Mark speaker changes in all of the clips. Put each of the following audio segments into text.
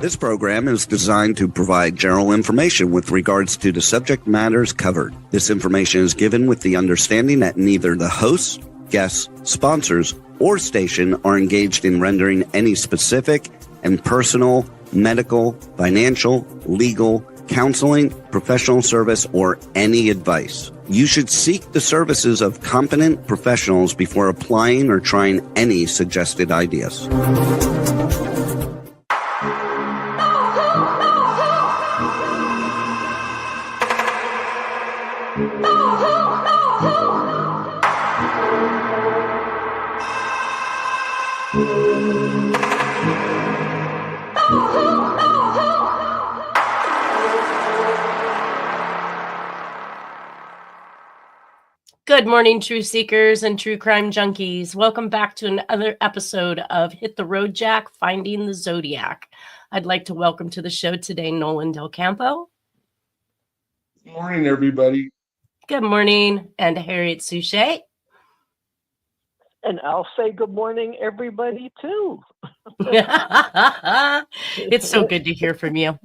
Speaker 1: This program is designed to provide general information with regards to the subject matters covered. This information is given with the understanding that neither the hosts, guests, sponsors, or station are engaged in rendering any specific and personal, medical, financial, legal, counseling, professional service, or any advice. You should seek the services of competent professionals before applying or trying any suggested ideas.
Speaker 2: Good morning, true seekers and true crime junkies. Welcome back to another episode of Hit the Road Jack, Finding the Zodiac. I'd like to welcome to the show today Nolan Del Campo.
Speaker 3: Good morning, everybody.
Speaker 2: Good morning. And Harriet Suchet.
Speaker 4: And I'll say good morning, everybody, too.
Speaker 2: It's so good to hear from you.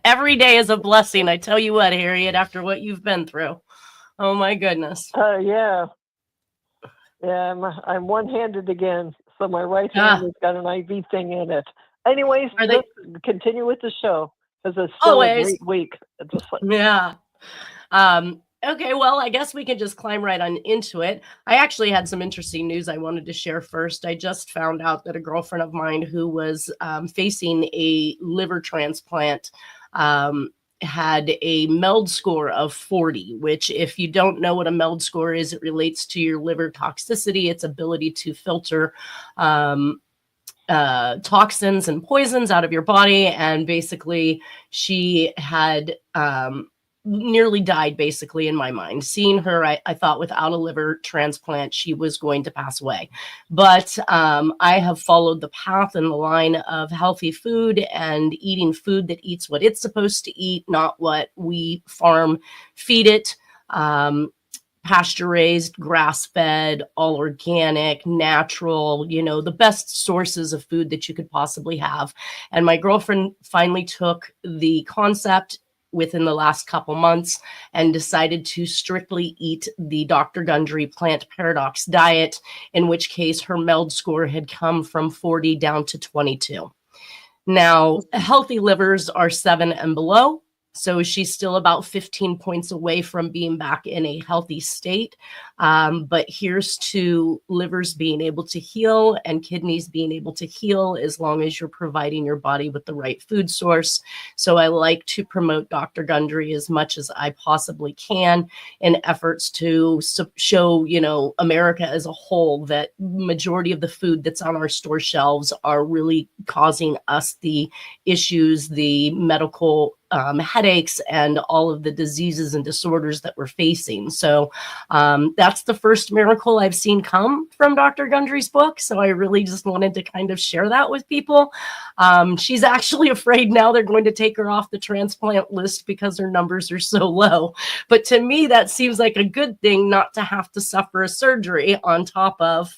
Speaker 2: Every day is a blessing. I tell you what, Harriet, after what you've been through. Oh, my goodness.
Speaker 4: Yeah, I'm one-handed again, so my right hand has got an IV thing in it. Anyways, let's continue with the show, because it's still a great week.
Speaker 2: Yeah. Okay, well, I guess we can just climb right on into it. I actually had some interesting news I wanted to share first. I just found out that a girlfriend of mine who was facing a liver transplant had a MELD score of 40, which if you don't know what a MELD score is, it relates to your liver toxicity, its ability to filter toxins and poisons out of your body. And basically she had nearly died, basically, in my mind. Seeing her, I thought without a liver transplant, she was going to pass away. But I have followed the path and the line of healthy food and eating food that eats what it's supposed to eat, not what we farm feed it. Pasture raised, grass fed, all organic, natural, the best sources of food that you could possibly have. And my girlfriend finally took the concept within the last couple months and decided to strictly eat the Dr. Gundry plant paradox diet, in which case her MELD score had come from 40 down to 22. Now, healthy livers are 7 and below. So she's still about 15 points away from being back in a healthy state. But here's to livers being able to heal and kidneys being able to heal as long as you're providing your body with the right food source. So I like to promote Dr. Gundry as much as I possibly can in efforts to show, America as a whole that majority of the food that's on our store shelves are really causing us the issues, the medical headaches and all of the diseases and disorders that we're facing. So that's the first miracle I've seen come from Dr. Gundry's book. So I really just wanted to kind of share that with people. She's actually afraid now they're going to take her off the transplant list because her numbers are so low. But to me, that seems like a good thing, not to have to suffer a surgery on top of,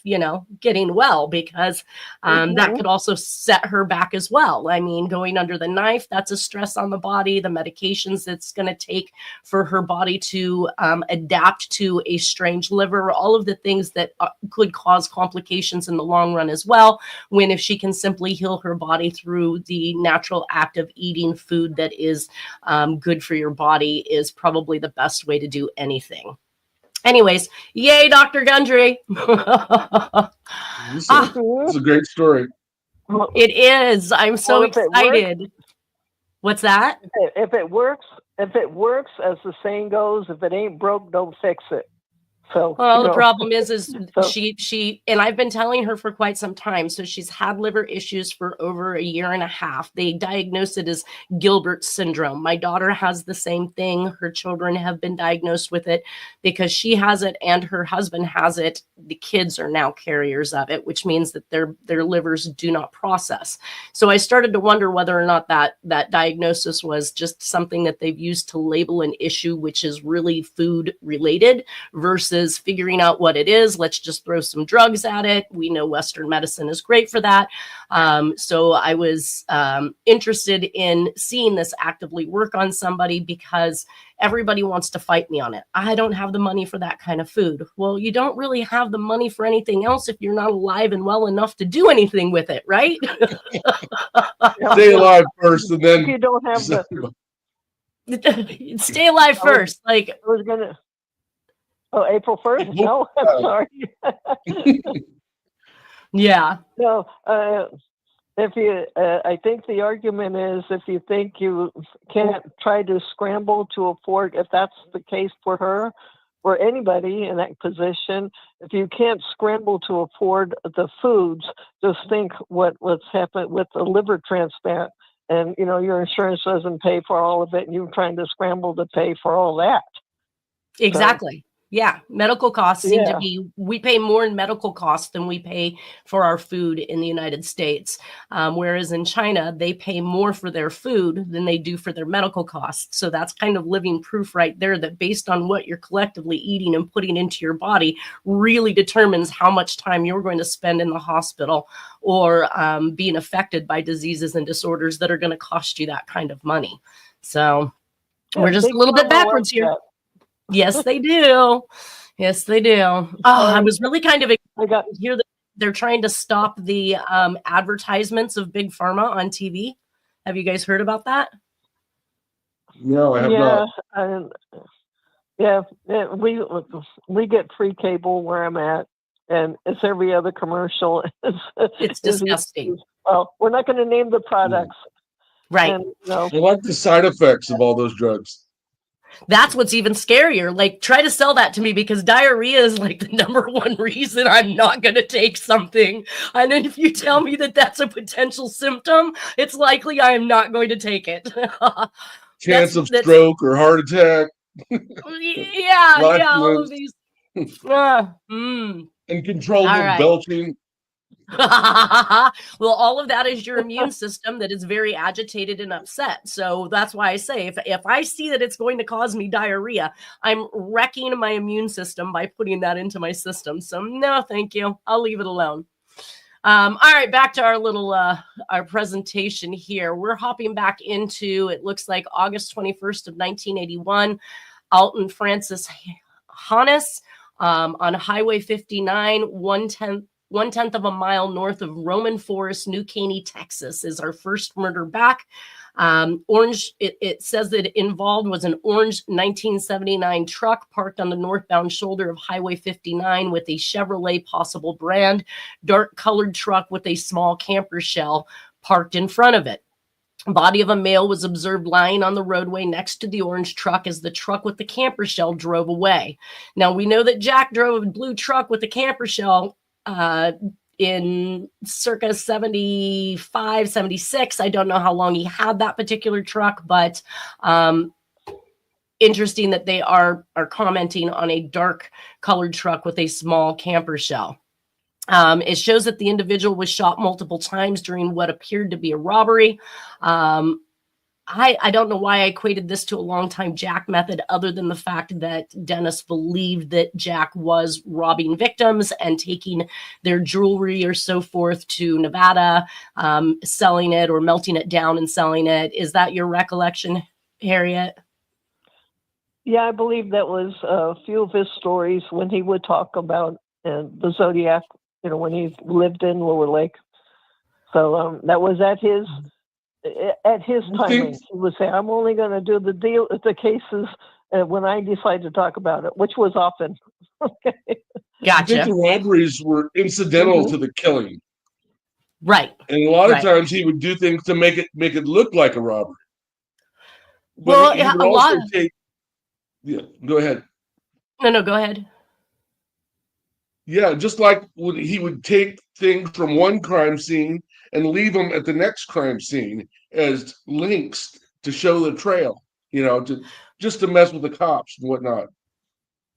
Speaker 2: getting well, because that could also set her back as well. I mean, going under the knife, that's a stress on the body. The medications that's going to take for her body to adapt to a strange liver, all of the things that could cause complications in the long run as well, when if she can simply heal her body through the natural act of eating food that is good for your body is probably the best way to do anything. Anyways, yay, Dr. Gundry.
Speaker 3: It's a great story.
Speaker 2: It is. I'm so excited. What's that?
Speaker 4: If it works, as the saying goes, if it ain't broke, don't fix it. So,
Speaker 2: well, the problem is she, and I've been telling her for quite some time. So she's had liver issues for over a year and a half. They diagnosed it as Gilbert syndrome. My daughter has the same thing. Her children have been diagnosed with it because she has it and her husband has it. The kids are now carriers of it, which means that their livers do not process. So I started to wonder whether or not that diagnosis was just something that they've used to label an issue, which is really food related versus versus figuring out what it is. Let's just throw some drugs at it. We know Western medicine is great for that. So I was interested in seeing this actively work on somebody because everybody wants to fight me on it. I don't have the money for that kind of food. Well, you don't really have the money for anything else if you're not alive and well enough to do anything with it, right?
Speaker 3: Stay alive first, and then
Speaker 4: you don't have the.
Speaker 2: Stay alive first. Like,
Speaker 4: I was gonna. Oh, April 1st? No, I'm sorry.
Speaker 2: Yeah.
Speaker 4: No, if you, I think the argument is if you think you can't try to scramble to afford, if that's the case for her or anybody in that position, if you can't scramble to afford the foods, just think what's happened with the liver transplant. And, your insurance doesn't pay for all of it, and you're trying to scramble to pay for all that.
Speaker 2: Exactly. Yeah. Medical costs seem to be, we pay more in medical costs than we pay for our food in the United States. Whereas in China, they pay more for their food than they do for their medical costs. So that's kind of living proof right there that based on what you're collectively eating and putting into your body really determines how much time you're going to spend in the hospital or being affected by diseases and disorders that are going to cost you that kind of money. So we're just a little bit backwards here. Yes, they do. Yes, they do. Oh, I was really kind of excited to hear that they're trying to stop the advertisements of Big Pharma on TV. Have you guys heard about that?
Speaker 3: No, I have not.
Speaker 4: We get free cable where I'm at, and it's every other commercial.
Speaker 2: It's disgusting.
Speaker 4: Well, we're not going to name the products.
Speaker 2: Right.
Speaker 4: And,
Speaker 3: I like the side effects of all those drugs.
Speaker 2: That's what's even scarier. Like, try to sell that to me because diarrhea is like the number one reason I'm not going to take something. And then if you tell me that that's a potential symptom, it's likely I am not going to take it.
Speaker 3: Chance of stroke or heart attack.
Speaker 2: Yeah, all of these.
Speaker 3: Uncontrollable belching.
Speaker 2: Well, all of that is your immune system that is very agitated and upset. So that's why I say if I see that it's going to cause me diarrhea, I'm wrecking my immune system by putting that into my system. So no, thank you. I'll leave it alone. All right, back to our little our presentation here. We're hopping back into, it looks like August 21st of 1981. Alton Francis Hannes on Highway 59, 1/10 of a mile north of Roman Forest, New Caney, Texas, is our first murder back. Orange, it says that involved was an orange 1979 truck parked on the northbound shoulder of Highway 59 with a Chevrolet possible brand, dark colored truck with a small camper shell parked in front of it. Body of a male was observed lying on the roadway next to the orange truck as the truck with the camper shell drove away. Now, we know that Jack drove a blue truck with a camper shell in circa 75, 76. I don't know how long he had that particular truck, but interesting that they are commenting on a dark colored truck with a small camper shell. It shows that the individual was shot multiple times during what appeared to be a robbery. I don't know why I equated this to a long time Jack method other than the fact that Dennis believed that Jack was robbing victims and taking their jewelry or so forth to Nevada, selling it or melting it down and selling it. Is that your recollection, Harriet?
Speaker 4: Yeah, I believe that was a few of his stories when he would talk about the Zodiac, when he lived in Lower Lake. So that was at his timing. He would say, I'm only going to do the cases when I decide to talk about it, which was often. Okay.
Speaker 2: Gotcha.
Speaker 3: I think the robberies were incidental to the killing.
Speaker 2: Right.
Speaker 3: And a lot of times he would do things to make it look like a robbery. But
Speaker 2: well,
Speaker 3: he would also take. Yeah, go ahead.
Speaker 2: No, go ahead.
Speaker 3: Yeah, just like he would take things from one crime scene and leave them at the next crime scene as links to show the trail, just to mess with the cops and whatnot.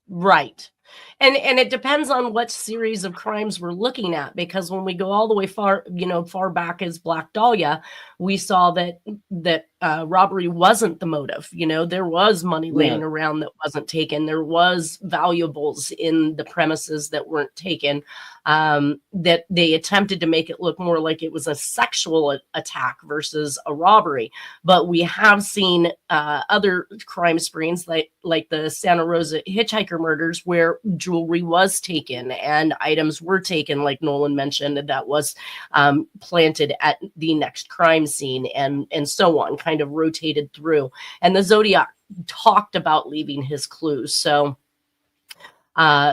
Speaker 2: Right. And it depends on what series of crimes we're looking at, because when we go all the way far back as Black Dahlia, we saw that robbery wasn't the motive. There was money laying around that wasn't taken. There was valuables in the premises that weren't taken. That they attempted to make it look more like it was a sexual attack versus a robbery. But we have seen other crime sprees like the Santa Rosa hitchhiker murders, where jewelry was taken and items were taken, like Nolan mentioned, that was planted at the next crime scene, and so on, kind of rotated through. And the Zodiac talked about leaving his clues. So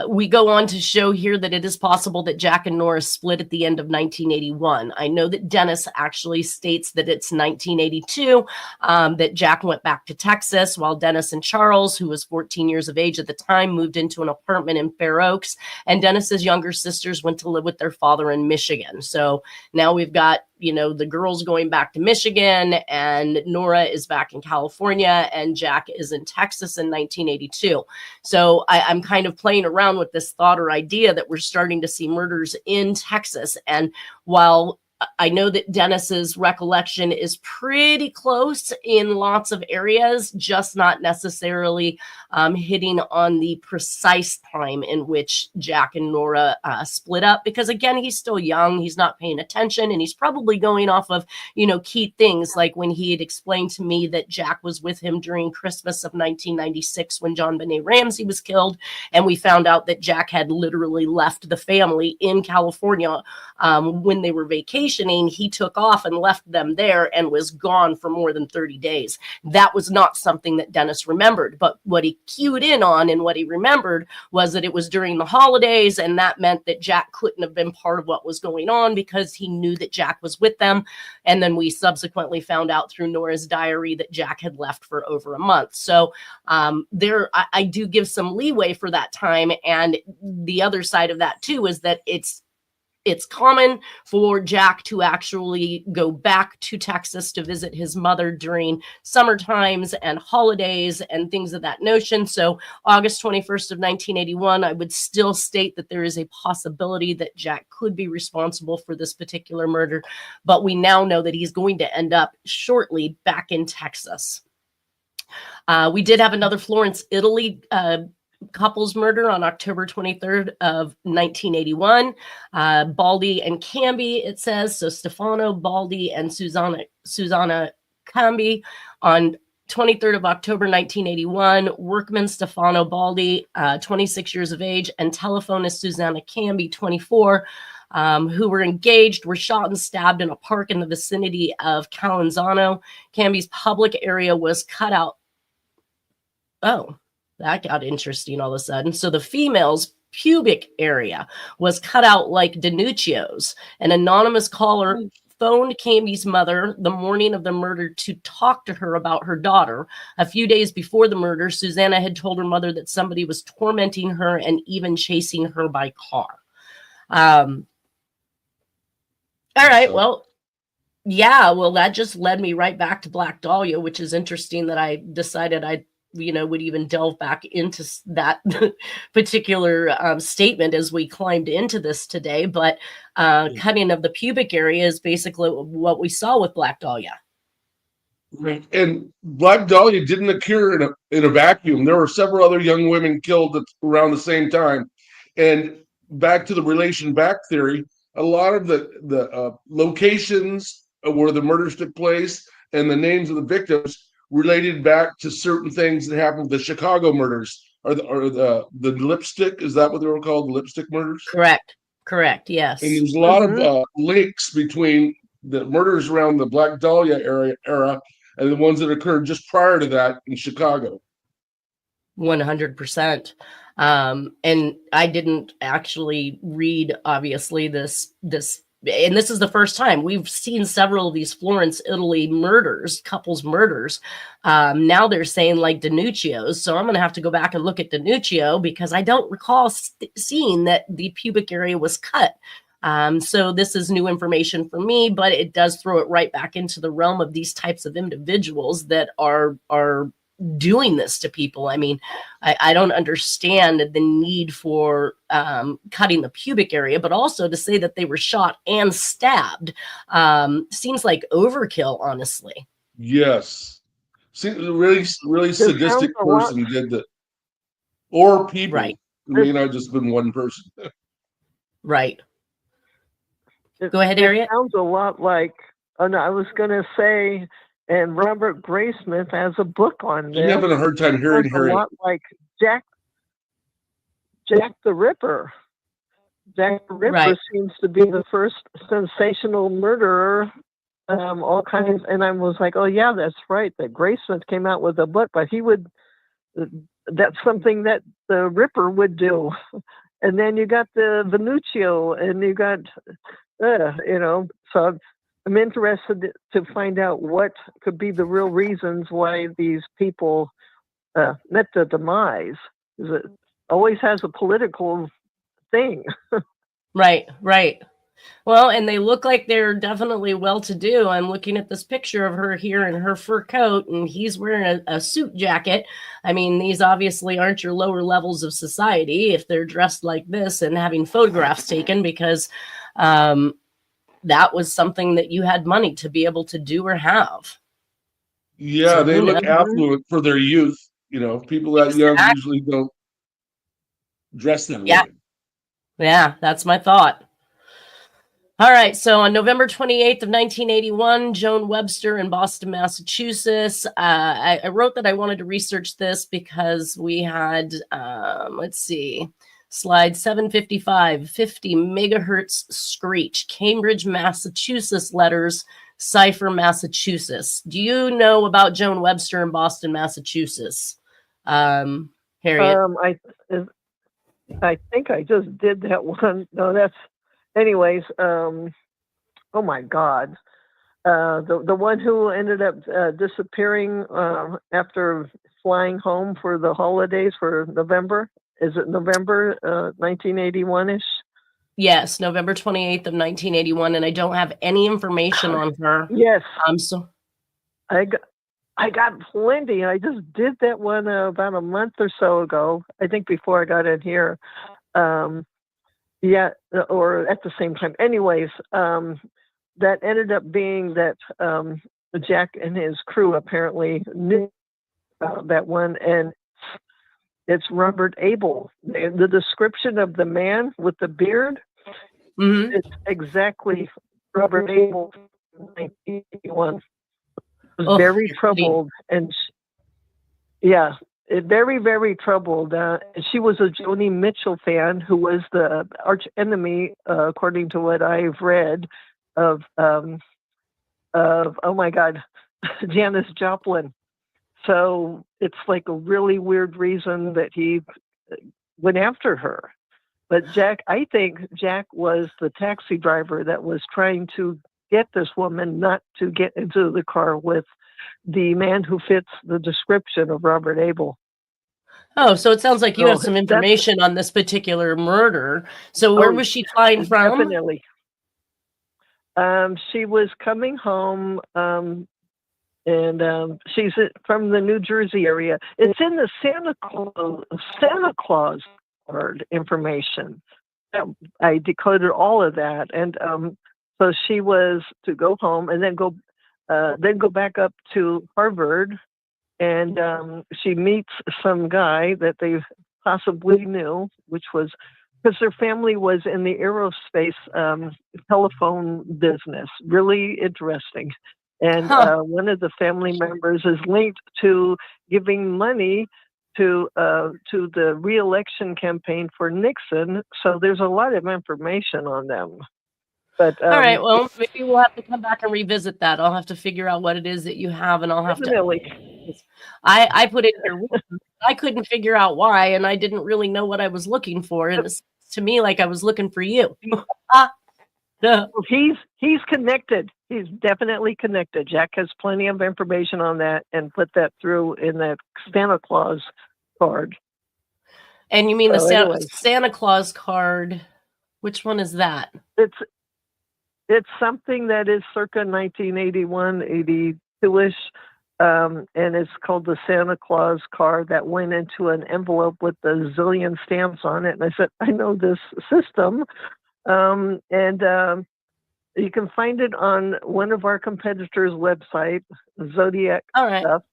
Speaker 2: we go on to show here that it is possible that Jack and Nora split at the end of 1981. I know that Dennis actually states that it's 1982, that Jack went back to Texas, while Dennis and Charles, who was 14 years of age at the time, moved into an apartment in Fair Oaks, and Dennis's younger sisters went to live with their father in Michigan. So now we've got the girls going back to Michigan, and Nora is back in California, and Jack is in Texas in 1982. So I'm kind of playing around with this thought or idea that we're starting to see murders in Texas. And while I know that Dennis's recollection is pretty close in lots of areas, just not necessarily hitting on the precise time in which Jack and Nora split up. Because again, he's still young, he's not paying attention, and he's probably going off of, key things like when he had explained to me that Jack was with him during Christmas of 1996 when John Benet Ramsey was killed. And we found out that Jack had literally left the family in California when they were vacationing. He took off and left them there and was gone for more than 30 days. That was not something that Dennis remembered, but what he cued in on and what he remembered was that it was during the holidays, and that meant that Jack couldn't have been part of what was going on because he knew that Jack was with them. And then we subsequently found out through Nora's diary that Jack had left for over a month. So I do give some leeway for that time. And the other side of that too is that it's common for Jack to actually go back to Texas to visit his mother during summer times and holidays and things of that notion. So August 21st of 1981, I would still state that there is a possibility that Jack could be responsible for this particular murder, but we now know that he's going to end up shortly back in Texas. We did have another Florence, Italy couple's murder on October 23rd of 1981. Baldi and Cambi, it says. So Stefano Baldi and Susanna Cambi on 23rd of October 1981. Workman Stefano Baldi, 26 years of age, and telephonist Susanna Cambi, 24, who were engaged, were shot and stabbed in a park in the vicinity of Calanzano. Cambi's public area was cut out. Oh, that got interesting all of a sudden. So the female's pubic area was cut out like Danuccio's. An anonymous caller phoned Cambi's mother the morning of the murder to talk to her about her daughter. A few days before the murder, Susanna had told her mother that somebody was tormenting her and even chasing her by car. All right, well, yeah, well, that just led me right back to Black Dahlia, which is interesting that I decided I would even delve back into that particular statement as we climbed into this today. But cutting of the pubic area is basically what we saw with Black Dahlia.
Speaker 3: Right. And Black Dahlia didn't occur in a vacuum. There were several other young women killed around the same time. And back to the relation back theory, a lot of the locations where the murders took place and the names of the victims related back to certain things that happened with the Chicago murders, or the lipstick. Is that what they were called? The lipstick murders?
Speaker 2: Correct. Yes.
Speaker 3: And there's a lot of links between the murders around the Black Dahlia era and the ones that occurred just prior to that in Chicago.
Speaker 2: 100%. And I didn't actually read, obviously, this, and this is the first time we've seen several of these Florence, Italy couples murders. Now they're saying like Danuccio's. So I'm going to have to go back and look at Danuccio because I don't recall seeing that the pubic area was cut. So this is new information for me, but it does throw it right back into the realm of these types of individuals that are doing this to people. I mean, I don't understand the need for cutting the pubic area, but also to say that they were shot and stabbed seems like overkill, honestly.
Speaker 3: Yes. See, a really, really
Speaker 4: This sounds
Speaker 3: sadistic
Speaker 4: a lot.
Speaker 3: person did that. Or people.
Speaker 2: Right.
Speaker 3: It may not just been one person.
Speaker 2: Right. Go ahead, Harriet.
Speaker 4: It sounds a lot like, oh no, I was going to say, and Robert Graysmith has a book on this.
Speaker 3: I'm having a hard time hearing
Speaker 4: Sounds a
Speaker 3: Harriet.
Speaker 4: lot like Jack the Ripper. Jack the Ripper
Speaker 2: Right.
Speaker 4: seems to be the first sensational murderer. All kinds, and I was like, oh yeah, that's right. That Graysmith came out with a book, but he would. That's something that the Ripper would do. And then you got the Venuccio, and you got, So I'm interested to find out what could be the real reasons why these people met the demise. It always has a political thing.
Speaker 2: Right. Well, and they look like they're definitely well-to-do. I'm looking at this picture of her here in her fur coat, and he's wearing a suit jacket. I mean, these obviously aren't your lower levels of society if they're dressed like this and having photographs taken, because that was something that you had money to be able to do or have.
Speaker 3: Yeah,
Speaker 2: So,
Speaker 3: they look affluent for their youth. People that young usually don't dress that way.
Speaker 2: Yeah, that's my thought. All right, so on November 28th of 1981, Joan Webster in Boston, Massachusetts. I wrote that I wanted to research this because we had, slide 755, 50 megahertz screech, Cambridge, Massachusetts letters, Cipher, Massachusetts. Do you know about Joan Webster in Boston, Massachusetts? Harriet?
Speaker 4: I think I just did that one. No, that's... Anyways, oh my God, the one who ended up disappearing after flying home for the holidays for November. Is it November 1981-ish?
Speaker 2: Yes, November 28th of 1981, and I don't have any information on her.
Speaker 4: Yes.
Speaker 2: I
Speaker 4: got plenty. I just did that one about a month or so ago. I think before I got in here. Yeah, or at the same time. Anyways, that ended up being that Jack and his crew apparently knew about that one, and it's Robert Abel. The description of the man with the beard, it's exactly Robert Abel, 1981. Was very troubled, and very, very troubled. She was a Joni Mitchell fan who was the arch enemy, according to what I've read, of oh my God, Janis Joplin. So it's like a really weird reason that he went after her. But I think Jack was the taxi driver that was trying to get this woman not to get into the car with the man who fits the description of Robert Abel.
Speaker 2: Oh, so it sounds like you have some information on this particular murder. So where was she flying from?
Speaker 4: Definitely. She was coming home, and she's from the New Jersey area. It's in the Santa Claus card information. I decoded all of that, and so she was to go home and then go back up to Harvard, and she meets some guy that they possibly knew, which was because their family was in the aerospace telephone business. Really interesting. And one of the family members is linked to giving money to the re-election campaign for Nixon. So there's a lot of information on them. But
Speaker 2: all right, well, maybe we'll have to come back and revisit that. I'll have to figure out what it is that you have, and I'll have to. I put it here. I couldn't figure out why, and I didn't really know what I was looking for. And it's to me like I was looking for you.
Speaker 4: He's connected. He's definitely connected. Jack has plenty of information on that, and put that through in that Santa Claus card.
Speaker 2: And you mean the Santa Claus card? Which one is that?
Speaker 4: It's something that is circa 1981, 82-ish. and it's called the Santa Claus car that went into an envelope with a zillion stamps on it. And I said, I know this system. You can find it on one of our competitors' website, Zodiac
Speaker 2: All right.
Speaker 4: stuff.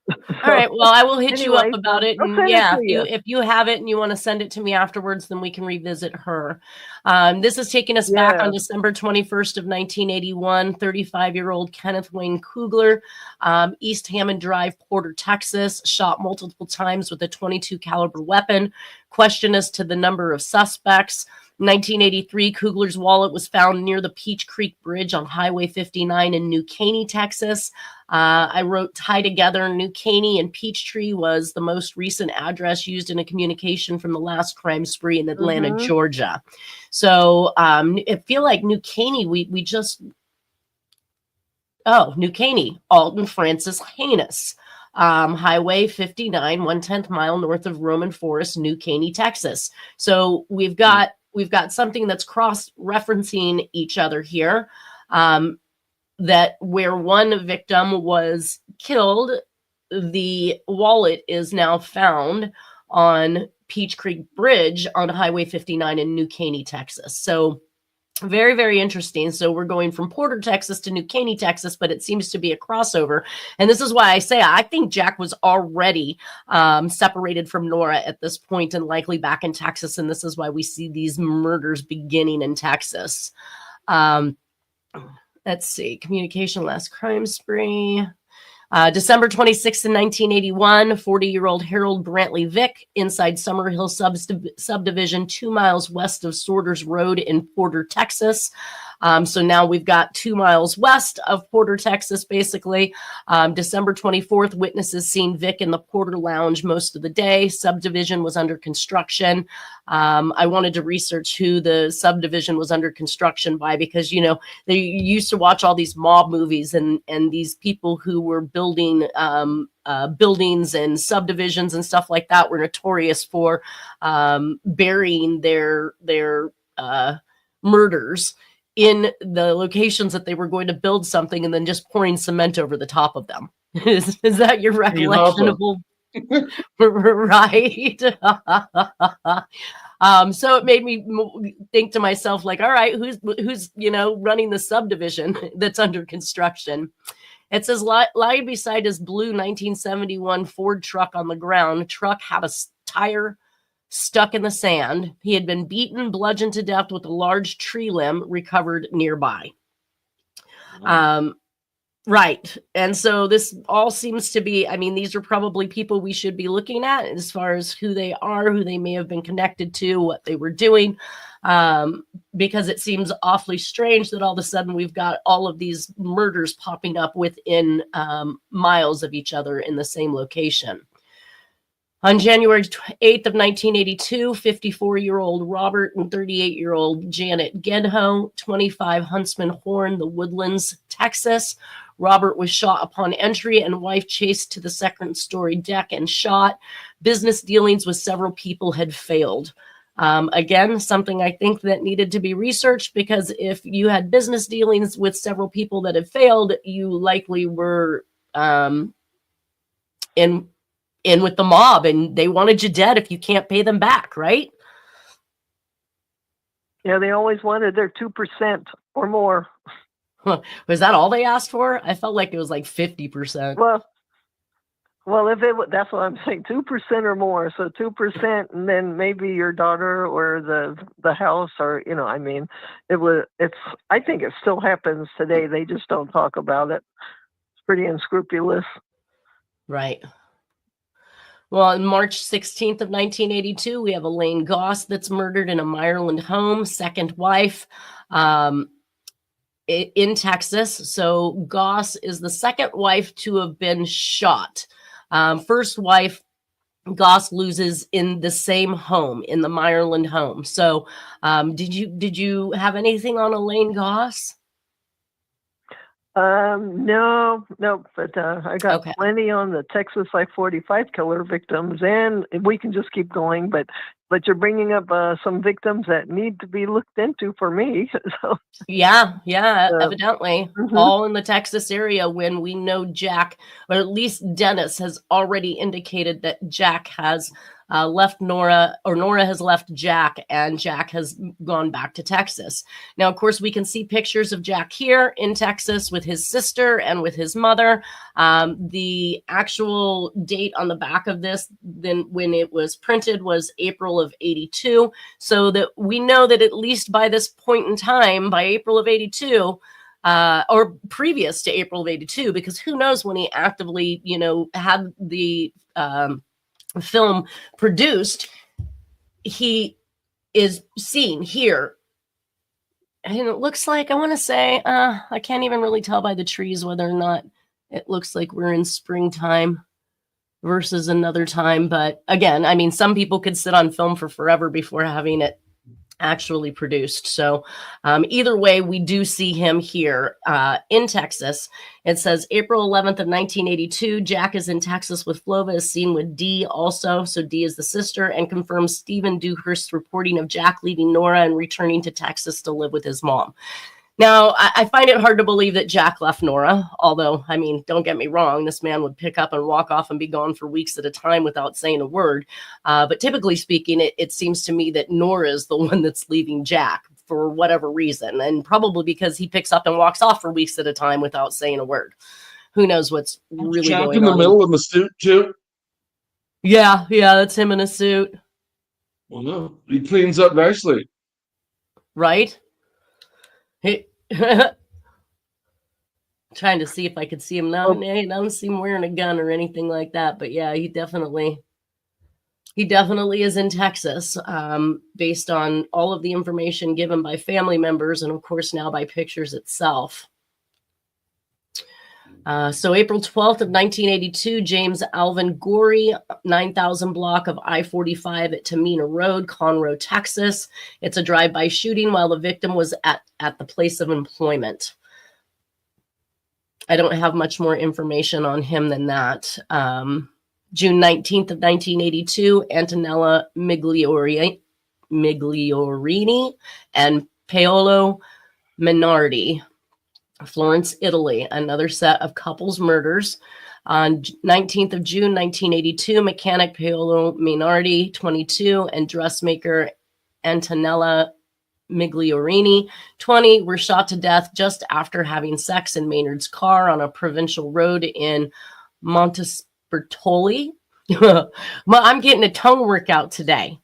Speaker 2: All right. Well, I will hit you up
Speaker 4: Anyway,
Speaker 2: about it.
Speaker 4: I'll
Speaker 2: And
Speaker 4: send it
Speaker 2: yeah,
Speaker 4: to you.
Speaker 2: if you have it and you want to send it to me afterwards, then we can revisit her. This is taking us back on
Speaker 4: Yeah.
Speaker 2: December 21st of 1981. 35-year-old Kenneth Wayne Kugler, East Hammond Drive, Porter, Texas, shot multiple times with a .22 caliber weapon. Question as to the number of suspects. 1983, Kugler's wallet was found near the Peach Creek Bridge on Highway 59 in New Caney, Texas. I wrote tie together. New Caney and Peachtree was the most recent address used in a communication from the last crime spree in Atlanta,
Speaker 4: Mhm.
Speaker 2: Georgia. So I feel like New Caney, New Caney, Alton Francis Haynes. Highway 59, 1/10 mile north of Roman Forest, New Caney, Texas. So we've got something that's cross-referencing each other here. That where one victim was killed, the wallet is now found on Peach Creek Bridge on Highway 59 in New Caney, Texas. So very, very interesting. So we're going from Porter, Texas to New Caney, Texas, but it seems to be a crossover. And this is why I say I think Jack was already separated from Nora at this point and likely back in Texas. And this is why we see these murders beginning in Texas. Let's see. Communication last crime spree. December 26th in 1981, 40-year-old Harold Brantley Vick inside Summerhill subdivision 2 miles west of Sorters Road in Porter, Texas. So now we've got 2 miles west of Porter, Texas, basically. December 24th, witnesses seen Vick in the Porter Lounge most of the day. Subdivision was under construction. I wanted to research who the subdivision was under construction by because, they used to watch all these mob movies and these people who were building buildings and subdivisions and stuff like that were notorious for burying their murders in the locations that they were going to build something and then just pouring cement over the top of them. Is that your recollection of right? So it made me think to myself, like, all right, who's running the subdivision that's under construction? It says lying beside his blue 1971 Ford truck on the ground. Truck had a tire stuck in the sand. He had been beaten, bludgeoned to death with a large tree limb recovered nearby. Right. And so this all seems to be, these are probably people we should be looking at as far as who they are, who they may have been connected to, what they were doing, because it seems awfully strange that all of a sudden we've got all of these murders popping up within miles of each other in the same location. On January 8th of 1982, 54-year-old Robert and 38-year-old Janet Gedho, 25 Huntsman Horn, The Woodlands, Texas. Robert was shot upon entry and wife chased to the second-story deck and shot. Business dealings with several people had failed. Again, something I think that needed to be researched because if you had business dealings with several people that had failed, you likely were in with the mob and they wanted you dead if you can't pay them back, right?
Speaker 4: Yeah, they always wanted their 2% or more.
Speaker 2: Was that all they asked for? I felt like it was like 50%.
Speaker 4: Well, if that's what I'm saying, 2% or more. So 2%, and then maybe your daughter or the house, or I think it still happens today. They just don't talk about it. It's pretty unscrupulous.
Speaker 2: Right. Well, on March 16th of 1982, we have Elaine Goss that's murdered in a Maryland home, second wife. In Texas. So Goss is the second wife to have been shot. First wife, Goss loses in the same home, in the Maryland home. So did you have anything on Elaine Goss?
Speaker 4: No, but I got plenty on the Texas I-45 killer victims, and we can just keep going. But you're bringing up some victims that need to be looked into for me. So
Speaker 2: yeah, evidently, all in the Texas area. When we know Jack, or at least Dennis, has already indicated that Jack has left Nora, or Nora has left Jack, and Jack has gone back to Texas. Now, of course, we can see pictures of Jack here in Texas with his sister and with his mother. The actual date on the back of this, then when it was printed, was April of 82. So that we know that at least by this point in time, by April of 82, or previous to April of 82, because who knows when he actively, had the film produced, he is seen here. And it looks like, I want to say, I can't even really tell by the trees whether or not it looks like we're in springtime versus another time. But again, I mean, some people could sit on film for forever before having it actually produced. So either way, we do see him here in Texas. It says April 11th of 1982, Jack is in Texas with Flova, is seen with Dee also. So Dee is the sister, and confirms Stephen Dewhurst's reporting of Jack leaving Nora and returning to Texas to live with his mom. Now, I find it hard to believe that Jack left Nora, although, I mean, don't get me wrong, this man would pick up and walk off and be gone for weeks at a time without saying a word. But typically speaking, it seems to me that Nora is the one that's leaving Jack for whatever reason, and probably because he picks up and walks off for weeks at a time without saying a word. Who knows what's really
Speaker 3: Jack
Speaker 2: going on.
Speaker 3: in the middle of the suit, too?
Speaker 2: Yeah, that's him in a suit.
Speaker 3: Well, no, he cleans up nicely.
Speaker 2: Right? Hey, trying to see if I could see him now. I don't see him wearing a gun or anything like that, but yeah, he definitely is in Texas, based on all of the information given by family members, and of course now by pictures itself. So April 12th of 1982, James Alvin Gorey, 9,000 block of I-45 at Tamina Road, Conroe, Texas. It's a drive-by shooting while the victim was at the place of employment. I don't have much more information on him than that. June 19th of 1982, Antonella Migliorini and Paolo Minardi, Florence, Italy, another set of couples murders. On 19th of June, 1982, mechanic Paolo Minardi, 22, and dressmaker Antonella Migliorini, 20, were shot to death just after having sex in Maynard's car on a provincial road in Montespertoli. I'm getting a tongue workout today.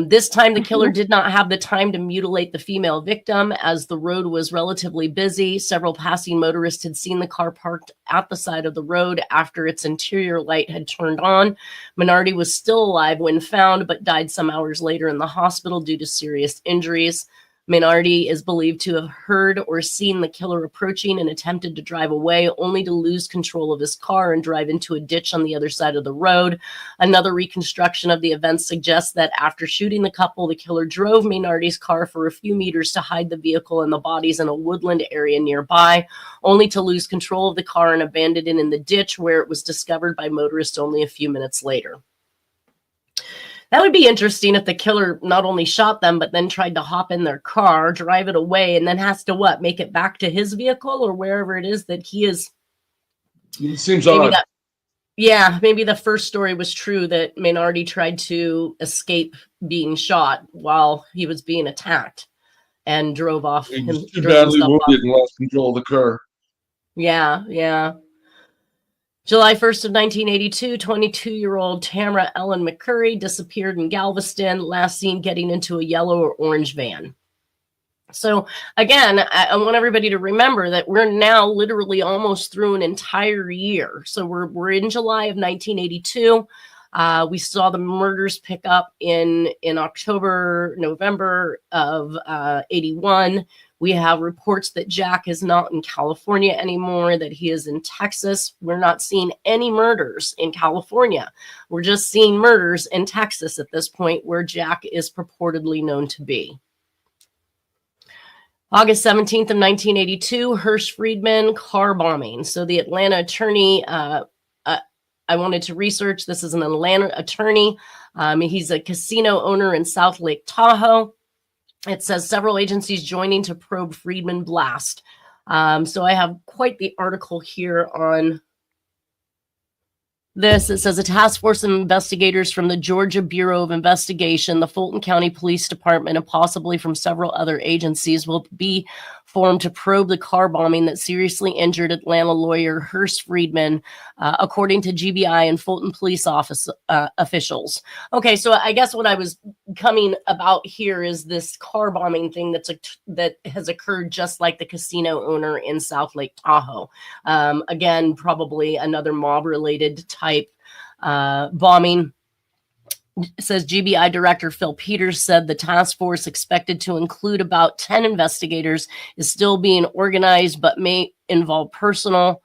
Speaker 2: This time, the killer did not have the time to mutilate the female victim, as the road was relatively busy. Several passing motorists had seen the car parked at the side of the road after its interior light had turned on. Minardi was still alive when found, but died some hours later in the hospital due to serious injuries. Minardi is believed to have heard or seen the killer approaching and attempted to drive away, only to lose control of his car and drive into a ditch on the other side of the road. Another reconstruction of the events suggests that after shooting the couple, the killer drove Minardi's car for a few meters to hide the vehicle and the bodies in a woodland area nearby, only to lose control of the car and abandon it in the ditch, where it was discovered by motorists only a few minutes later. That would be interesting if the killer not only shot them, but then tried to hop in their car, drive it away, and then has to make it back to his vehicle or wherever it is that he is.
Speaker 3: It seems odd.
Speaker 2: Maybe the first story was true, that Minardi tried to escape being shot while he was being attacked and drove off.
Speaker 3: He was too badly wounded and lost control of the car.
Speaker 2: Yeah. July 1st of 1982, 22-year-old Tamara Ellen McCurry disappeared in Galveston, last seen getting into a yellow or orange van. So again, I want everybody to remember that we're now literally almost through an entire year. So we're in July of 1982. We saw the murders pick up in October, November of 81. We have reports that Jack is not in California anymore, that he is in Texas. We're not seeing any murders in California. We're just seeing murders in Texas at this point, where Jack is purportedly known to be. August 17th of 1982, Hirsch Friedman car bombing. So the Atlanta attorney, I wanted to research. This is an Atlanta attorney. He's a casino owner in South Lake Tahoe. It says several agencies joining to probe Friedman blast. So I have quite the article here on this. It says a task force of investigators from the Georgia Bureau of Investigation, the Fulton County Police Department, and possibly from several other agencies will be formed to probe the car bombing that seriously injured Atlanta lawyer Hirsch Friedman, according to GBI and Fulton police office officials. Okay, so I guess what I was coming about here is this car bombing thing that has occurred just like the casino owner in South Lake Tahoe. Again, probably another mob-related type bombing. It says GBI Director Phil Peters said the task force, expected to include about 10 investigators, is still being organized, but may involve personnel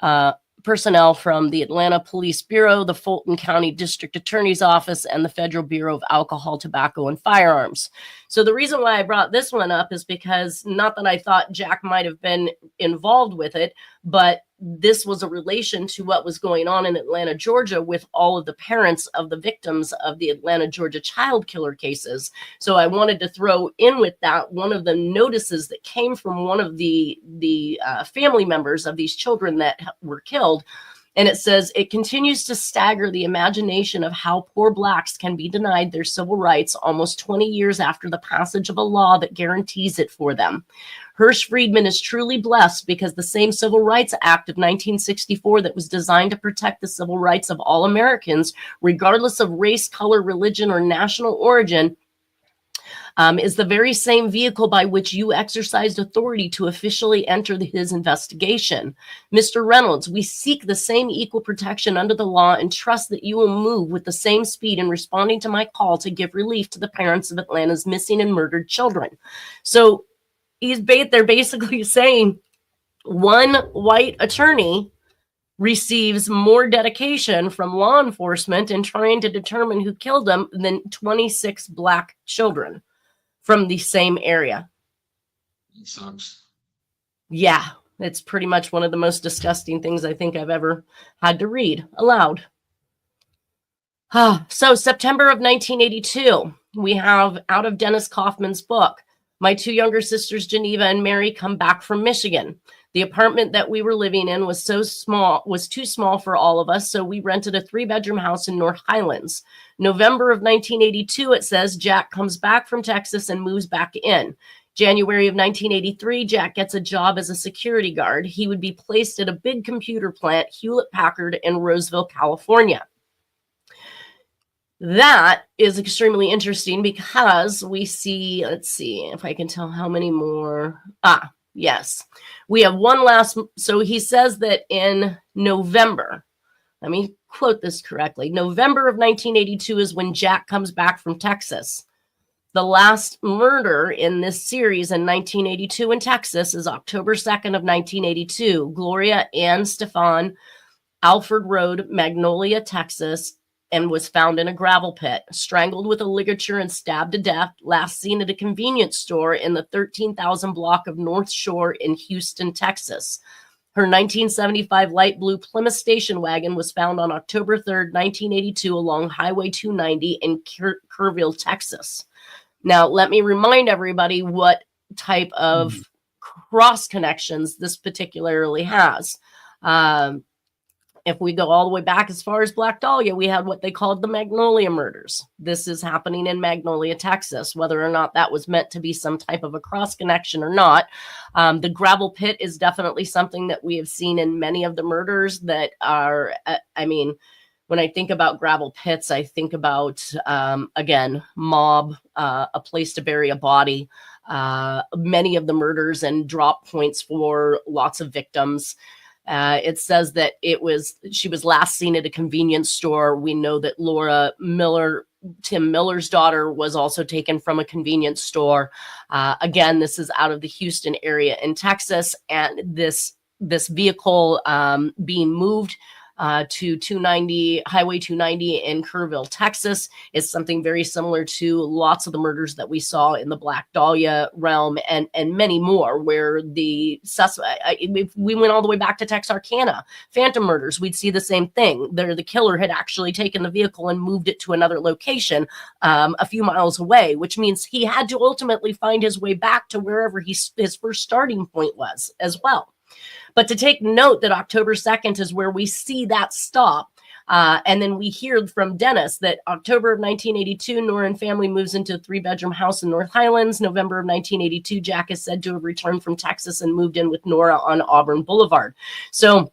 Speaker 2: from the Atlanta Police Bureau, the Fulton County District Attorney's Office, and the Federal Bureau of Alcohol, Tobacco, and Firearms. So the reason why I brought this one up is because, not that I thought Jack might have been involved with it, but this was a relation to what was going on in Atlanta, Georgia, with all of the parents of the victims of the Atlanta, Georgia child killer cases. So I wanted to throw in with that one of the notices that came from one of the family members of these children that were killed. And it says, it continues to stagger the imagination of how poor Blacks can be denied their civil rights almost 20 years after the passage of a law that guarantees it for them. Hirsch Friedman is truly blessed because the same Civil Rights Act of 1964 that was designed to protect the civil rights of all Americans, regardless of race, color, religion, or national origin, is the very same vehicle by which you exercised authority to officially enter his investigation. Mr. Reynolds, we seek the same equal protection under the law and trust that you will move with the same speed in responding to my call to give relief to the parents of Atlanta's missing and murdered children. So they're basically saying one white attorney receives more dedication from law enforcement in trying to determine who killed them than 26 Black children from the same area.
Speaker 5: It sucks.
Speaker 2: Yeah, it's pretty much one of the most disgusting things I think I've ever had to read aloud. So September of 1982, we have out of Dennis Kaufman's book, my two younger sisters, Geneva and Mary, come back from Michigan. The apartment that we were living in was too small for all of us, so we rented a 3-bedroom house in North Highlands. November of 1982, it says, Jack comes back from Texas and moves back in. January of 1983, Jack gets a job as a security guard. He would be placed at a big computer plant, Hewlett Packard, in Roseville, California. That is extremely interesting because we see, let's see if I can tell how many more. Yes, we have one last. So he says that in November, let me quote this correctly. November of 1982 is when Jack comes back from Texas. The last murder in this series in 1982 in Texas is October 2nd of 1982. Gloria Ann Stefan, Alford Road, Magnolia, Texas, and was found in a gravel pit, strangled with a ligature and stabbed to death, last seen at a convenience store in the 13,000 block of North Shore in Houston, Texas. Her 1975 light blue Plymouth station wagon was found on October 3rd, 1982 along Highway 290 in Kerrville, Texas. Now, let me remind everybody what type of cross connections this particularly has. If we go all the way back as far as Black Dahlia, we had what they called the Magnolia murders. This is happening in Magnolia, Texas. Whether or not that was meant to be some type of a cross connection or not, the gravel pit is definitely something that we have seen in many of the murders that are, when I think about gravel pits, I think about, again, mob, a place to bury a body, many of the murders and drop points for lots of victims. It says that she was last seen at a convenience store. We know that Laura Miller, Tim Miller's daughter, was also taken from a convenience store. Again, this is out of the Houston area in Texas, and this vehicle being moved to Highway 290 in Kerrville, Texas. It's something very similar to lots of the murders that we saw in the Black Dahlia realm and many more, where the suspect, if we went all the way back to Texarkana, phantom murders, we'd see the same thing. There, the killer had actually taken the vehicle and moved it to another location a few miles away, which means he had to ultimately find his way back to wherever his first starting point was as well. But to take note that October 2nd is where we see that stop. And then we hear from Dennis that October of 1982, Nora and family moves into a 3-bedroom house in North Highlands. November of 1982, Jack is said to have returned from Texas and moved in with Nora on Auburn Boulevard. So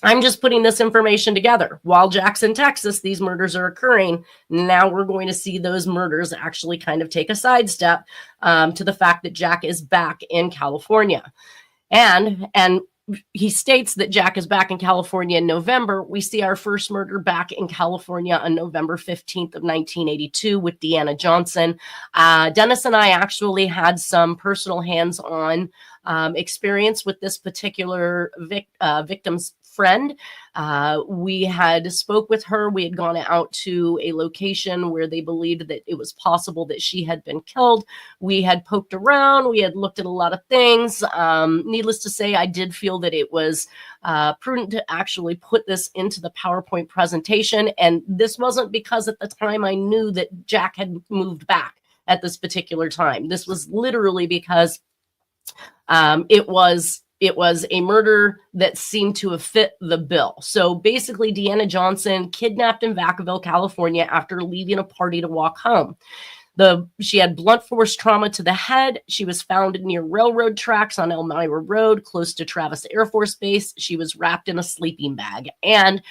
Speaker 2: I'm just putting this information together. While Jack's in Texas, these murders are occurring. Now we're going to see those murders actually kind of take a sidestep to the fact that Jack is back in California. And he states that Jack is back in California in November. We see our first murder back in California on November 15th of 1982 with Deanna Johnson. Dennis and I actually had some personal hands-on experience with this particular victim's friend. We had spoke with her. We had gone out to a location where they believed that it was possible that she had been killed. We had poked around. We had looked at a lot of things. Needless to say, I did feel that it was prudent to actually put this into the PowerPoint presentation. And this wasn't because at the time I knew that Jack had moved back at this particular time. This was literally because it was a murder that seemed to have fit the bill. So basically, Deanna Johnson kidnapped in Vacaville, California after leaving a party to walk home. She had blunt force trauma to the head. She was found near railroad tracks on Elmira Road, close to Travis Air Force Base. She was wrapped in a sleeping bag. And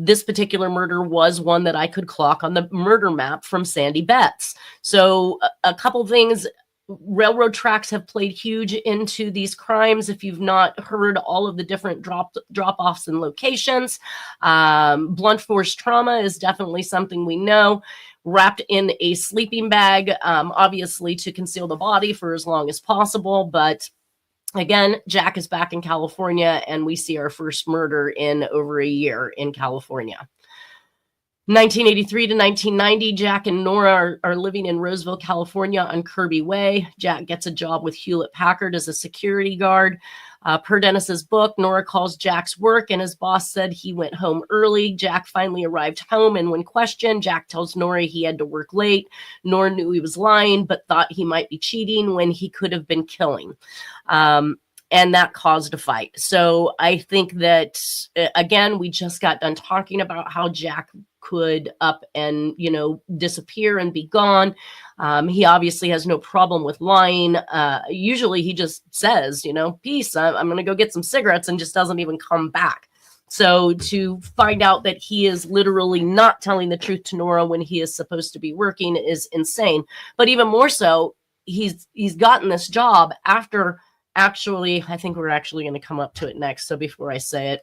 Speaker 2: this particular murder was one that I could clock on the murder map from Sandy Betts. So a couple things. Railroad tracks have played huge into these crimes. If you've not heard all of the different drop-offs and locations, blunt force trauma is definitely something we know. Wrapped in a sleeping bag, obviously to conceal the body for as long as possible. But again, Jack is back in California, and we see our first murder in over a year in California. 1983 to 1990, Jack and Nora are living in Roseville, California on Kirby Way. Jack gets a job with Hewlett Packard as a security guard. Per Dennis's book, Nora calls Jack's work, and his boss said he went home early. Jack finally arrived home, and when questioned, Jack tells Nora he had to work late. Nora knew he was lying, but thought he might be cheating when he could have been killing. And that caused a fight. So I think that, again, we just got done talking about how Jack could up and, disappear and be gone. He obviously has no problem with lying. Usually he just says, peace, I'm going to go get some cigarettes, and just doesn't even come back. So to find out that he is literally not telling the truth to Nora when he is supposed to be working is insane. But even more so, he's gotten this job after actually, I think we're actually going to come up to it next. So before I say it,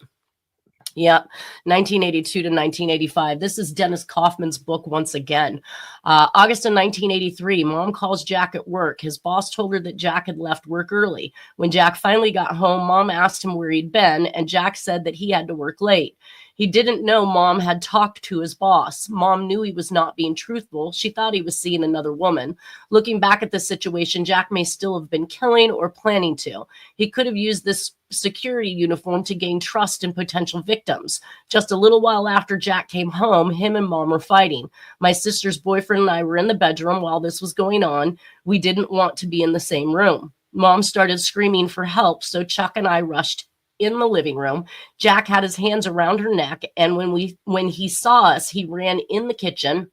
Speaker 2: yeah, 1982 to 1985. This is Dennis Kaufman's book once again. August of 1983, Mom calls Jack at work. His boss told her that Jack had left work early. When Jack finally got home, Mom asked him where he'd been, and Jack said that he had to work late. He didn't know Mom had talked to his boss. Mom knew he was not being truthful. She thought he was seeing another woman. Looking back at this situation, Jack may still have been killing or planning to. He could have used this security uniform to gain trust in potential victims. Just a little while after Jack came home, him and Mom were fighting. My sister's boyfriend and I were in the bedroom while this was going on. We didn't want to be in the same room. Mom started screaming for help, so Chuck and I rushed in the living room. Jack had his hands around her neck, and when he saw us, he ran in the kitchen.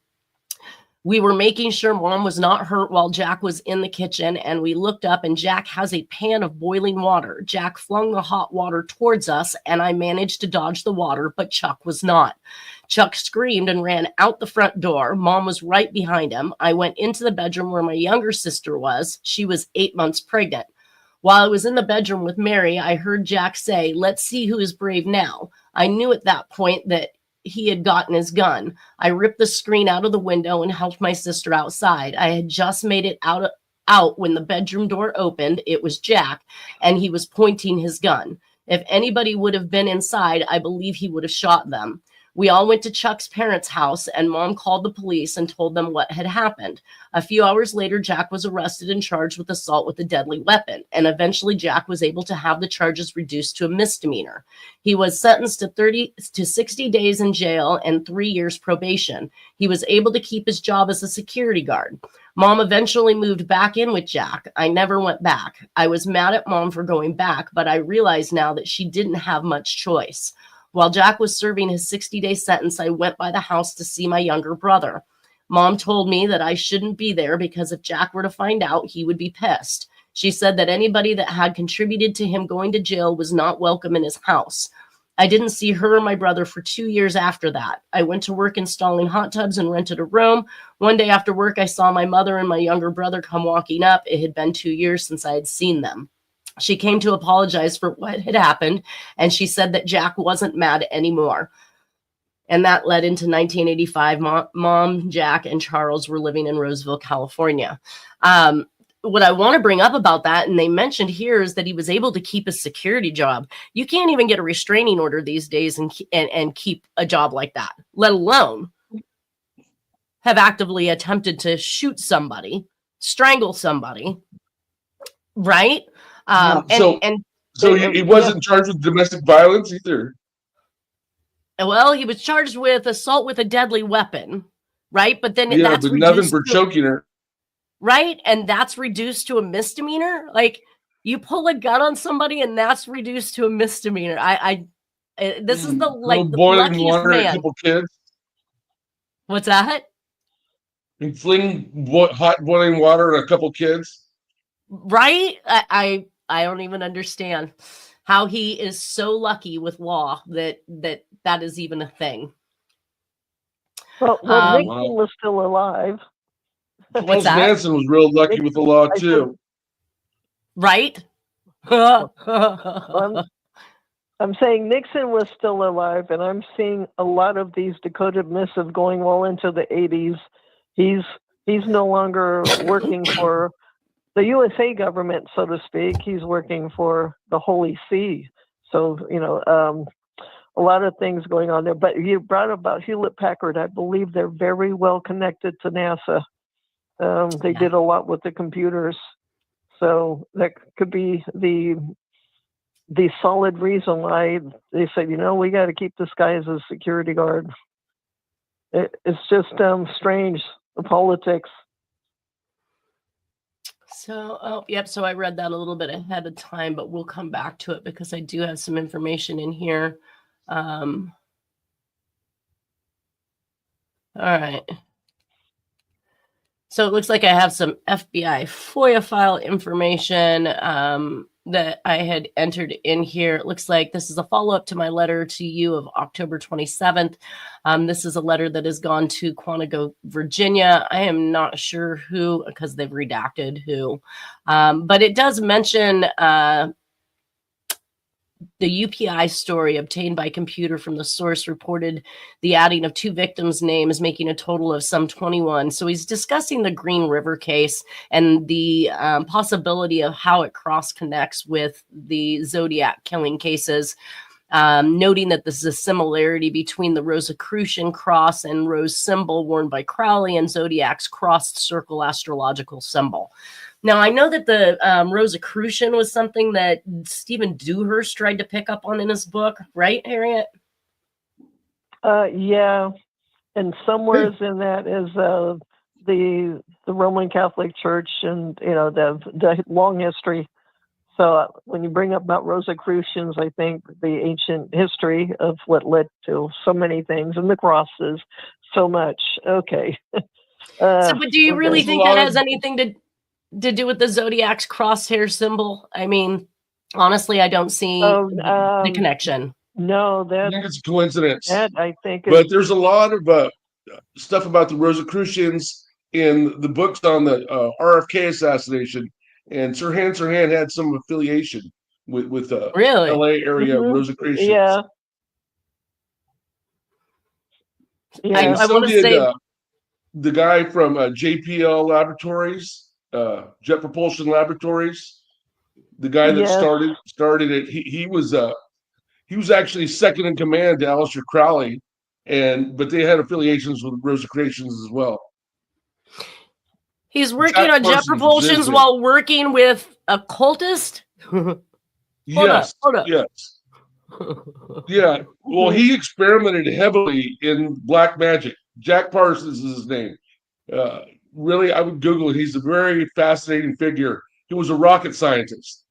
Speaker 2: We were making sure Mom was not hurt while Jack was in the kitchen, and we looked up, and Jack has a pan of boiling water. Jack flung the hot water towards us, and I managed to dodge the water, but Chuck was not. Chuck screamed and ran out the front door. Mom was right behind him. I went into the bedroom where my younger sister was. She was 8 months pregnant. While I was in the bedroom with Mary, I heard Jack say, "Let's see who is brave now." I knew at that point that he had gotten his gun. I ripped the screen out of the window and helped my sister outside. I had just made it out when the bedroom door opened. It was Jack, and he was pointing his gun. If anybody would have been inside, I believe he would have shot them. We all went to Chuck's parents' house, and Mom called the police and told them what had happened. A few hours later, Jack was arrested and charged with assault with a deadly weapon, and eventually Jack was able to have the charges reduced to a misdemeanor. He was sentenced to 30 to 60 days in jail and 3 years probation. He was able to keep his job as a security guard. Mom eventually moved back in with Jack. I never went back. I was mad at Mom for going back, but I realize now that she didn't have much choice. While Jack was serving his 60-day sentence, I went by the house to see my younger brother. Mom told me that I shouldn't be there because if Jack were to find out, he would be pissed. She said that anybody that had contributed to him going to jail was not welcome in his house. I didn't see her or my brother for 2 years after that. I went to work installing hot tubs and rented a room. One day after work, I saw my mother and my younger brother come walking up. It had been 2 years since I had seen them. She came to apologize for what had happened, and she said that Jack wasn't mad anymore. And that led into 1985. Mom, Jack, and Charles were living in Roseville, California. What I want to bring up about that, and they mentioned here, is that he was able to keep his security job. You can't even get a restraining order these days and keep a job like that, let alone have actively attempted to shoot somebody, strangle somebody, right?
Speaker 3: So he wasn't charged with domestic violence either.
Speaker 2: Well, he was charged with assault with a deadly weapon, right? But then
Speaker 3: But nothing for choking her.
Speaker 2: Right? And that's reduced to a misdemeanor? Like, you pull a gun on somebody and that's reduced to a misdemeanor. This is the
Speaker 3: boiling
Speaker 2: luckiest
Speaker 3: water
Speaker 2: man.
Speaker 3: a couple kids.
Speaker 2: What's that?
Speaker 3: And fling hot boiling water at a couple kids.
Speaker 2: Right? I don't even understand how he is so lucky with law that is even a thing.
Speaker 4: Well, Nixon was still alive.
Speaker 2: What's that?
Speaker 3: Manson was real lucky with the law too.
Speaker 2: Right?
Speaker 4: I'm saying Nixon was still alive, and I'm seeing a lot of these decoded missive going well into the 80s. He's no longer working for the USA government, so to speak. He's working for the Holy See. So, a lot of things going on there. But you brought about Hewlett Packard. I believe they're very well connected to NASA. They did a lot with the computers. So that could be the solid reason why they said, we got to keep this guy as a security guard. It's just strange, the politics.
Speaker 2: So, so I read that a little bit ahead of time, but we'll come back to it because I do have some information in here. All right. So it looks like I have some FBI FOIA file information that I had entered in here. It looks like this is a follow-up to my letter to you of October 27th. This is a letter that has gone to Quantico, Virginia. I am not sure who, because they've redacted who, but it does mention the UPI story obtained by computer from the source reported the adding of 2 victims' names, making a total of some 21. So he's discussing the Green River case and the possibility of how it cross-connects with the Zodiac killing cases, noting that this is a similarity between the Rosicrucian cross and rose symbol worn by Crowley and Zodiac's crossed circle astrological symbol. Now, I know that the Rosicrucian was something that Stephen Dewhurst tried to pick up on in his book, right, Harriet?
Speaker 4: Yeah, and somewhere in that is the Roman Catholic Church and the long history. So when you bring up about Rosicrucians, I think the ancient history of what led to so many things and the crosses, so much. Okay.
Speaker 2: But do you really think that has anything to do with the Zodiac's crosshair symbol? I mean, honestly, I don't see the connection.
Speaker 4: No,
Speaker 3: I think it's a coincidence.
Speaker 4: But
Speaker 3: there's a lot of stuff about the Rosicrucians in the books on the RFK assassination, and Sirhan Sirhan had some affiliation with
Speaker 2: really?
Speaker 3: LA area Rosicrucians.
Speaker 4: Yeah.
Speaker 2: I want to say
Speaker 3: the guy from JPL Laboratories. Jet Propulsion Laboratories, The guy that
Speaker 4: Yes.
Speaker 3: started it. He was actually second in command to Aleister Crowley, but they had affiliations with Rosicrucians as well.
Speaker 2: He's working
Speaker 3: Jack
Speaker 2: on jet
Speaker 3: Parsons was his
Speaker 2: propulsions
Speaker 3: name.
Speaker 2: while working with a cultist.
Speaker 3: Yes,
Speaker 2: hold up.
Speaker 3: yes, yeah. Well, he experimented heavily in black magic. Jack Parsons is his name. Really, I would Google it. He's a very fascinating figure. He was a rocket scientist.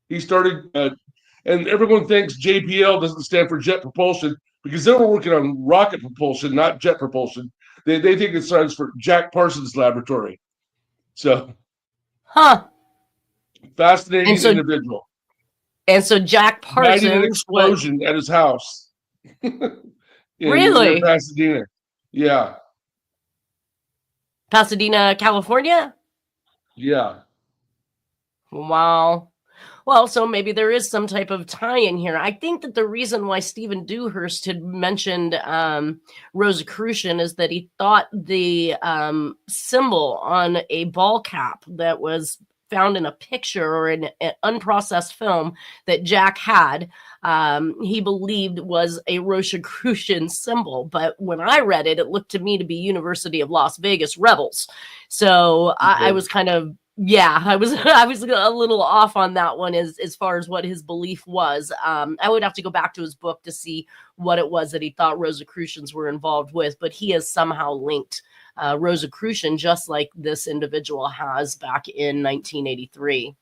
Speaker 3: He started, and everyone thinks JPL doesn't stand for jet propulsion because they were working on rocket propulsion, not jet propulsion. They think it stands for Jack Parsons Laboratory. So, fascinating individual.
Speaker 2: And so Jack
Speaker 3: Died in an
Speaker 2: Parsons
Speaker 3: explosion at his house.
Speaker 2: Really?
Speaker 3: In Pasadena. Yeah.
Speaker 2: Pasadena, California?
Speaker 3: Yeah.
Speaker 2: Wow. Well, so maybe there is some type of tie in here. I think that the reason why Stephen Dewhurst had mentioned Rosicrucian is that he thought the symbol on a ball cap that was found in a picture or in an unprocessed film that Jack had, he believed was a Rosicrucian symbol. But when I read it, it looked to me to be University of Las Vegas Rebels. So I was kind of, I was a little off on that one as far as what his belief was. I would have to go back to his book to see what it was that he thought Rosicrucians were involved with, but he has somehow linked Rosicrucian just like this individual has back in 1983.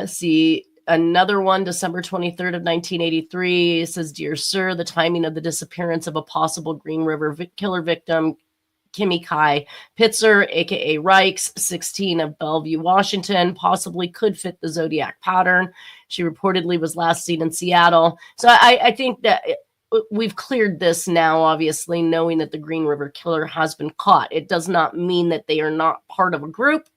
Speaker 2: See another one, December 23rd of 1983. It says, "Dear Sir, the timing of the disappearance of a possible Green River killer victim, Kimmy Kai Pitzer, aka Reichs, 16 of Bellevue, Washington, possibly could fit the Zodiac pattern. She reportedly was last seen in Seattle." So I think that we've cleared this now, obviously, knowing that the Green River Killer has been caught. It does not mean that they are not part of a group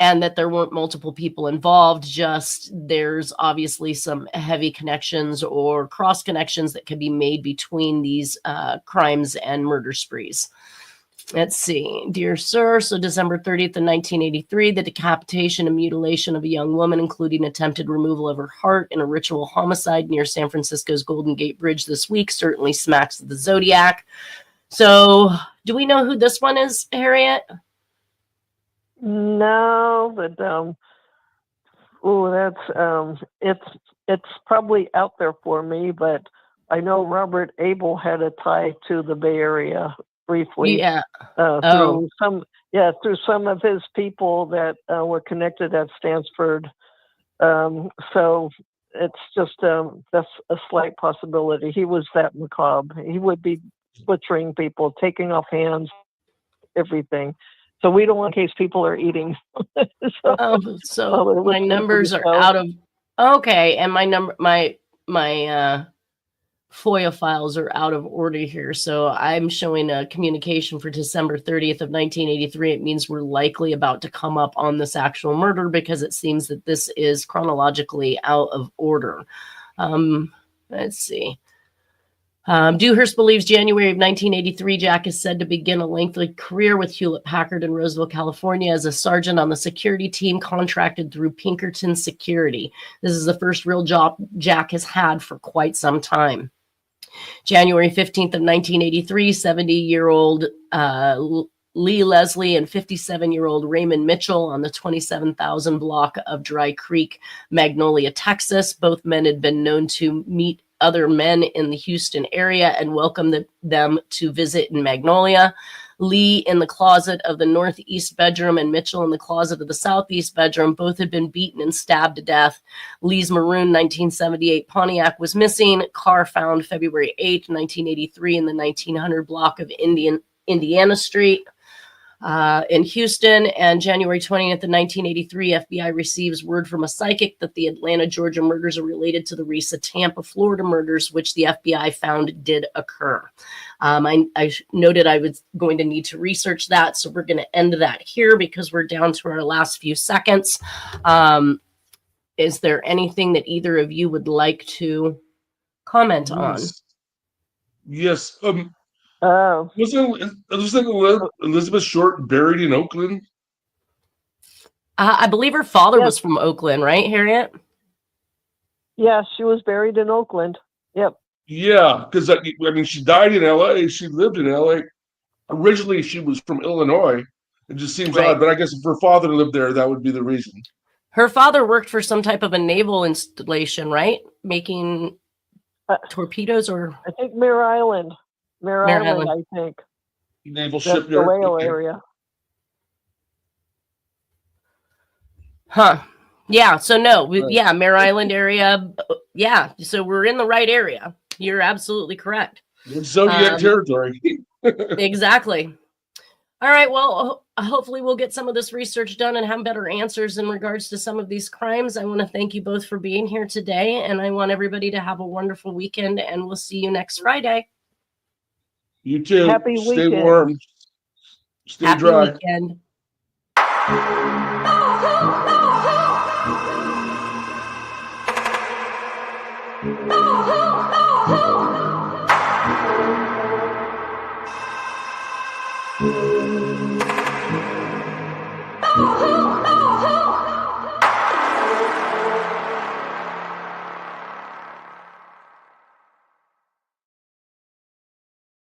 Speaker 2: and that there weren't multiple people involved. Just there's obviously some heavy connections or cross connections that can be made between these crimes and murder sprees. Let's see. Dear Sir, so December 30th of 1983, the decapitation and mutilation of a young woman, including attempted removal of her heart in a ritual homicide near San Francisco's Golden Gate Bridge this week, certainly smacks of the Zodiac. So do we know who this one is, Harriet?
Speaker 4: No, but it's probably out there for me, but I know Robert Abel had a tie to the Bay Area briefly.
Speaker 2: Yeah.
Speaker 4: Through some of his people that were connected at Stanford. So it's just that's a slight possibility. He was that macabre. He would be butchering people, taking off hands, everything. So we don't want in case people are eating.
Speaker 2: So my numbers are out of okay, and my FOIA files are out of order here. So I'm showing a communication for December 30th of 1983. It means we're likely about to come up on this actual murder because it seems that this is chronologically out of order. Let's see. Dewhurst believes January of 1983, Jack is said to begin a lengthy career with Hewlett Packard in Roseville, California as a sergeant on the security team contracted through Pinkerton Security. This is the first real job Jack has had for quite some time. January 15th of 1983, 70-year-old Lee Leslie and 57-year-old Raymond Mitchell on the 27,000 block of Dry Creek, Magnolia, Texas. Both men had been known to meet other men in the Houston area and welcome them to visit in Magnolia. Lee in the closet of the northeast bedroom and Mitchell in the closet of the southeast bedroom. Both had been beaten and stabbed to death. Lee's maroon 1978 Pontiac was missing. Car found February 8, 1983 in the 1900 block of Indiana Street in Houston. And January 20th of 1983, FBI receives word from a psychic that the Atlanta, Georgia murders are related to the recent Tampa, Florida murders, which the FBI found did occur. I noted I was going to need to research that, so we're going to end that here because we're down to our last few seconds. Is there anything that either of you would like to comment on?
Speaker 3: Yes. Wasn't Elizabeth Short buried in Oakland?
Speaker 2: I believe her father
Speaker 4: Yes.
Speaker 2: was from Oakland, right, Harriet?
Speaker 4: Yeah, she was buried in Oakland. Yep.
Speaker 3: Yeah, because I mean, she died in L.A. She lived in L.A. Originally, she was from Illinois. It just seems
Speaker 2: Right.
Speaker 3: odd, but I guess if her father lived there, that would be the reason.
Speaker 2: Her father worked for some type of a naval installation, right? Making torpedoes or
Speaker 4: I think Mare Island. Mare
Speaker 2: Mare
Speaker 4: Island,
Speaker 2: Island.
Speaker 4: I think.
Speaker 3: Naval
Speaker 4: That's the
Speaker 3: shipyard.
Speaker 4: Vallejo
Speaker 3: Okay.
Speaker 4: area.
Speaker 2: Huh. Yeah, so no,
Speaker 3: Right.
Speaker 2: yeah, Mare Island area. Yeah, so we're in the right area. You're absolutely correct.
Speaker 3: It's Zodiac territory.
Speaker 2: Exactly. All right, well, hopefully we'll get some of this research done and have better answers in regards to some of these crimes. I want to thank you both for being here today, and I want everybody to have a wonderful weekend, and we'll see you next Friday.
Speaker 3: You too.
Speaker 4: Happy
Speaker 3: Stay
Speaker 4: weekend.
Speaker 3: warm. Stay
Speaker 2: Happy
Speaker 3: dry.
Speaker 2: weekend.
Speaker 6: Oh,